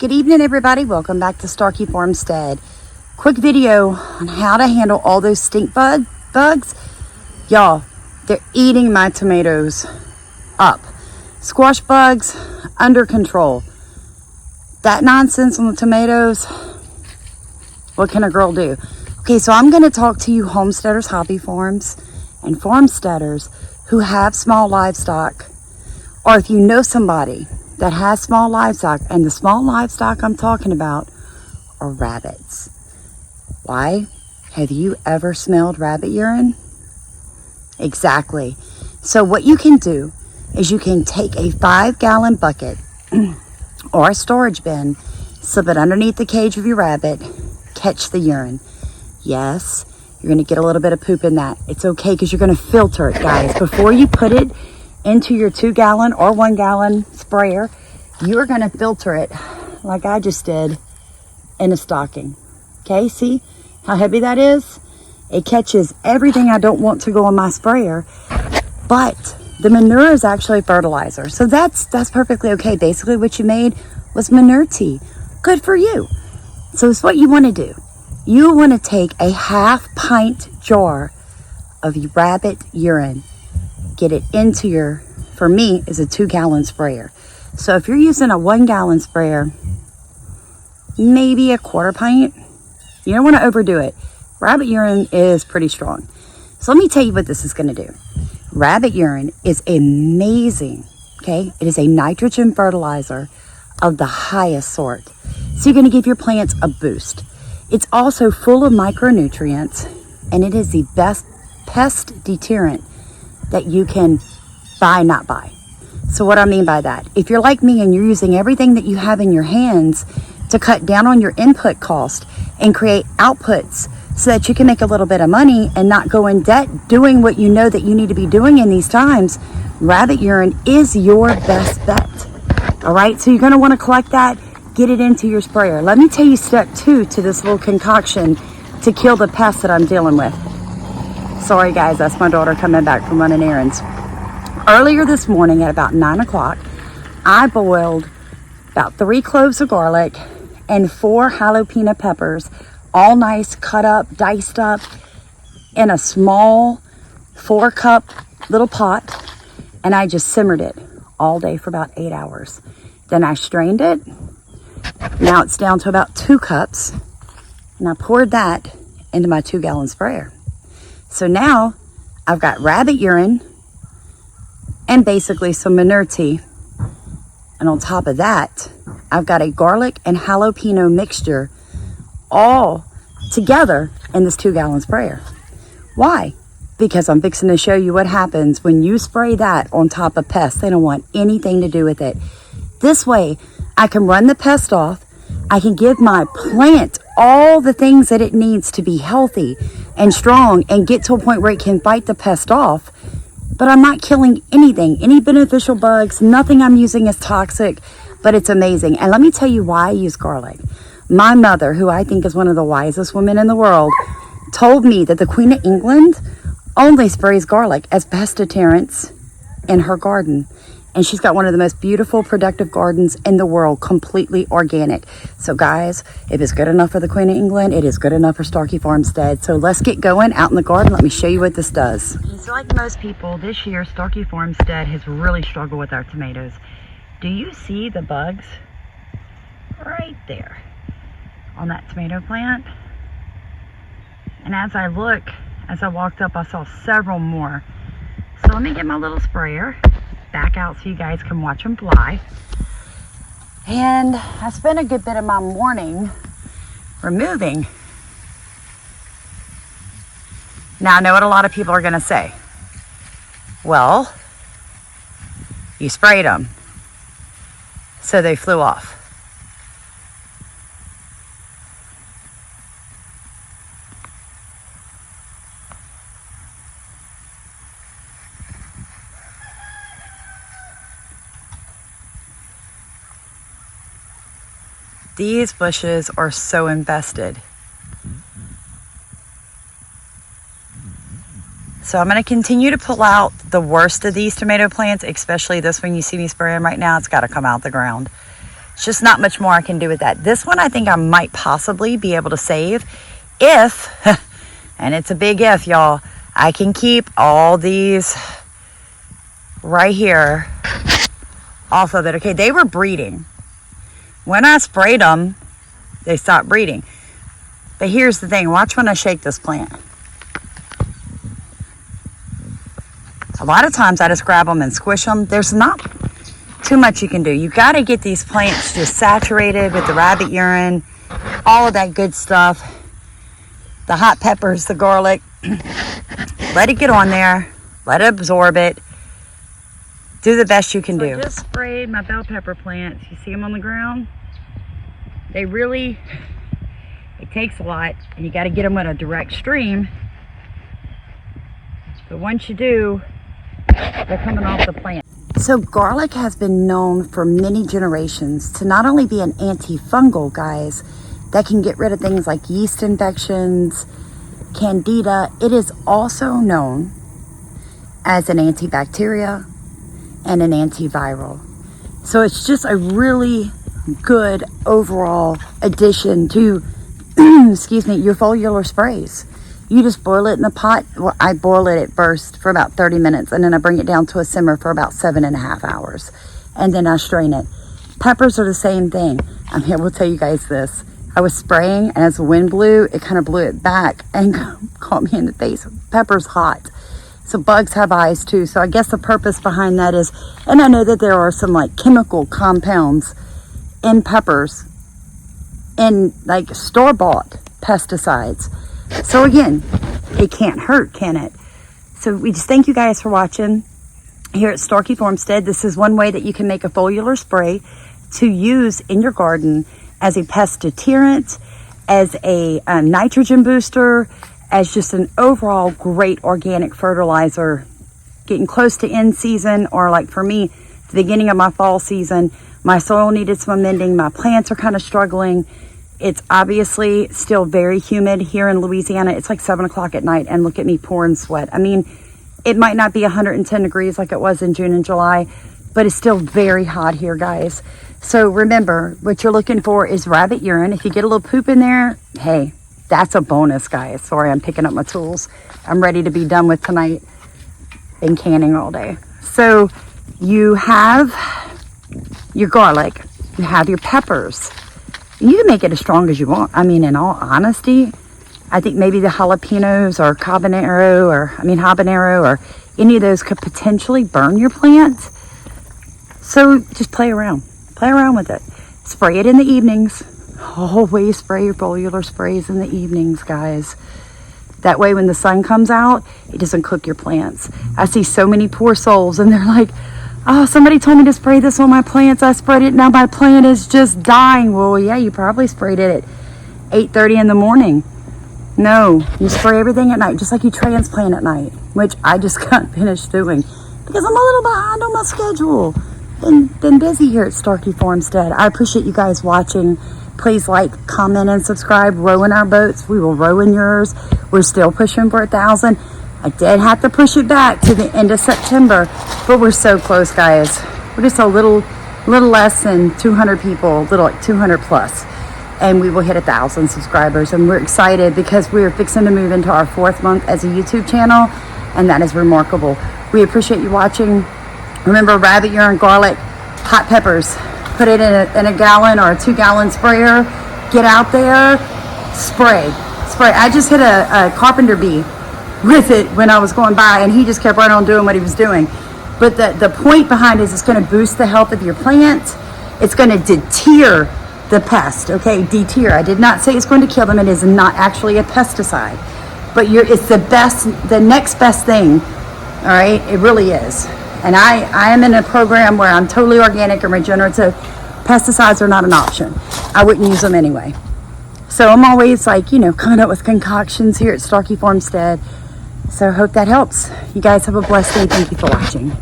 Good evening, everybody. Welcome back to Starkey Farmstead. Quick video on how to handle all those stink bugs. Y'all, they're eating my tomatoes up. Squash bugs, under control. That nonsense on the tomatoes, what can a girl do? Okay, so I'm going to talk to you homesteaders, hobby farms, and farmsteaders who have small livestock, or if you know somebody that has small livestock, and the small livestock I'm talking about are rabbits. Why? Have you ever smelled rabbit urine? Exactly. So what you can do is you can take a 5-gallon bucket or a storage bin, slip it underneath the cage of your rabbit, catch the urine. Yes, you're going to get a little bit of poop in that. It's okay because you're going to filter it, guys. Before you put it into your 2-gallon or 1-gallon sprayer, you're going to filter it like I just did in a stocking. Okay, see how heavy that is? It catches everything I don't want to go in my sprayer, but the manure is actually fertilizer. So that's perfectly okay. Basically what you made was manure tea. Good for you. So it's what you want to do. You want to take a 1/2 pint jar of rabbit urine, get it into your, for me, is a 2-gallon sprayer. So if you're using a 1-gallon sprayer, maybe a 1/4 pint. You don't want to overdo it. Rabbit urine is pretty strong. So let me tell you what this is going to do. Rabbit urine is amazing, okay? It is a nitrogen fertilizer of the highest sort. So you're going to give your plants a boost. It's also full of micronutrients, and it is the best pest deterrent that you can buy, not buy. So what I mean by that, if you're like me and you're using everything that you have in your hands to cut down on your input cost and create outputs so that you can make a little bit of money and not go in debt doing what you know that you need to be doing in these times, rabbit urine is your best bet. All right, so you're going to want to collect that, get it into your sprayer. Let me tell you step 2 to this little concoction to kill the pests that I'm dealing with. Sorry guys, that's my daughter coming back from running errands. Earlier this morning at about 9 o'clock, I boiled about 3 cloves of garlic and 4 jalapeno peppers, all nice, cut up, diced up, in a small 4-cup little pot, and I just simmered it all day for about 8 hours. Then I strained it. Now it's down to about 2 cups, and I poured that into my 2-gallon sprayer. So now I've got rabbit urine and basically some manure tea. And on top of that, I've got a garlic and jalapeno mixture all together in this 2-gallon sprayer. Why? Because I'm fixing to show you what happens when you spray that on top of pests. They don't want anything to do with it. This way, I can run the pest off. I can give my plant all the things that it needs to be healthy and strong and get to a point where it can fight the pest off. But I'm not killing anything, any beneficial bugs, nothing I'm using is toxic, but it's amazing. And let me tell you why I use garlic. My mother, who I think is one of the wisest women in the world, told me that the Queen of England only sprays garlic as pest deterrents in her garden. And she's got one of the most beautiful, productive gardens in the world, completely organic. So guys, if it's good enough for the Queen of England, it is good enough for Starkey Farmstead. So let's get going out in the garden. Let me show you what this does. So like most people, this year, Starkey Farmstead has really struggled with our tomatoes. Do you see the bugs right there on that tomato plant? And as I walked up, I saw several more. So let me get my little sprayer back out so you guys can watch them fly. And I spent a good bit of my morning removing. Now I know what a lot of people are going to say. Well, you sprayed them, so they flew off. These bushes are so infested. So I'm going to continue to pull out the worst of these tomato plants, especially this one you see me spraying right now. It's got to come out the ground. It's just not much more I can do with that. This one I think I might possibly be able to save if, and it's a big if, y'all, I can keep all these right here off of it. Okay, they were breeding. When I sprayed them, they stopped breeding. But here's the thing, watch when I shake this plant. A lot of times I just grab them and squish them. There's not too much you can do. You got to get these plants just saturated with the rabbit urine, all of that good stuff. The hot peppers, the garlic. Let it get on there. Let it absorb it. Do the best you can do. I just sprayed my bell pepper plants. You see them on the ground? They really, it takes a lot, and you got to get them with a direct stream. But once you do, they're coming off the plant. So garlic has been known for many generations to not only be an antifungal, guys, that can get rid of things like yeast infections, candida. It is also known as an antibacterial and an antiviral. So it's just a really good overall addition to excuse me, your foliar sprays. You just boil it in the pot. Well, I boil it at first for about 30 minutes, and then I bring it down to a simmer for about 7.5 hours, and then I strain it. Peppers are the same thing. I will tell you guys this. I was spraying, and as the wind blew, it kind of blew it back and caught me in the face. Pepper's hot. So bugs have eyes too. So I guess the purpose behind that is, and I know that there are some like chemical compounds in peppers and like store-bought pesticides. So again, it can't hurt, can it? So we just thank you guys for watching here at Starkey Farmstead. This is one way that you can make a foliar spray to use in your garden as a pest deterrent, as a nitrogen booster, as just an overall great organic fertilizer. Getting close to end season, or like for me, the beginning of my fall season, my soil needed some amending. My plants are kind of struggling. It's obviously still very humid here in Louisiana. It's like 7 o'clock at night, and look at me pouring sweat. I mean, it might not be 110 degrees like it was in June and July, but it's still very hot here, guys. So remember, what you're looking for is rabbit urine. If you get a little poop in there, hey, that's a bonus, guys. Sorry, I'm picking up my tools. I'm ready to be done with tonight. Been canning all day. So you have your garlic, you have your peppers. You can make it as strong as you want. I mean, in all honesty, I think maybe the jalapeños or habanero or any of those could potentially burn your plant. So just play around with it. Spray it in the evenings. Always spray your foliar sprays in the evenings, guys. That way when the sun comes out, it doesn't cook your plants. I see so many poor souls, and they're like, oh, somebody told me to spray this on my plants. I sprayed it. Now my plant is just dying. Well, yeah, you probably sprayed it at 8:30 in the morning. No, you spray everything at night, just like you transplant at night, which I just got finished doing because I'm a little behind on my schedule. Been busy here at Starkey Farmstead. I appreciate you guys watching. Please like, comment, and subscribe. Row in our boats. We will row in yours. We're still pushing for 1,000. I did have to push it back to the end of September, but we're so close, guys. We're just a little less than 200 people, a little like 200 plus, and we will hit 1,000 subscribers. And we're excited because we're fixing to move into our 4th month as a YouTube channel, and that is remarkable. We appreciate you watching. Remember, rabbit urine, garlic, hot peppers. Put it in a gallon or a 2-gallon sprayer. Get out there, spray. I just hit a carpenter bee with it when I was going by, and he just kept right on doing what he was doing. But the point behind it is it's going to boost the health of your plant. It's going to deter the pest. Okay, deter. I did not say it's going to kill them. It is not actually a pesticide, but it's the next best thing. All right, it really is. And I am in a program where I'm totally organic and regenerative. Pesticides are not an option. I wouldn't use them anyway. So I'm always like, coming up with concoctions here at Starkey Farmstead. So I hope that helps. You guys have a blessed day. Thank you for watching.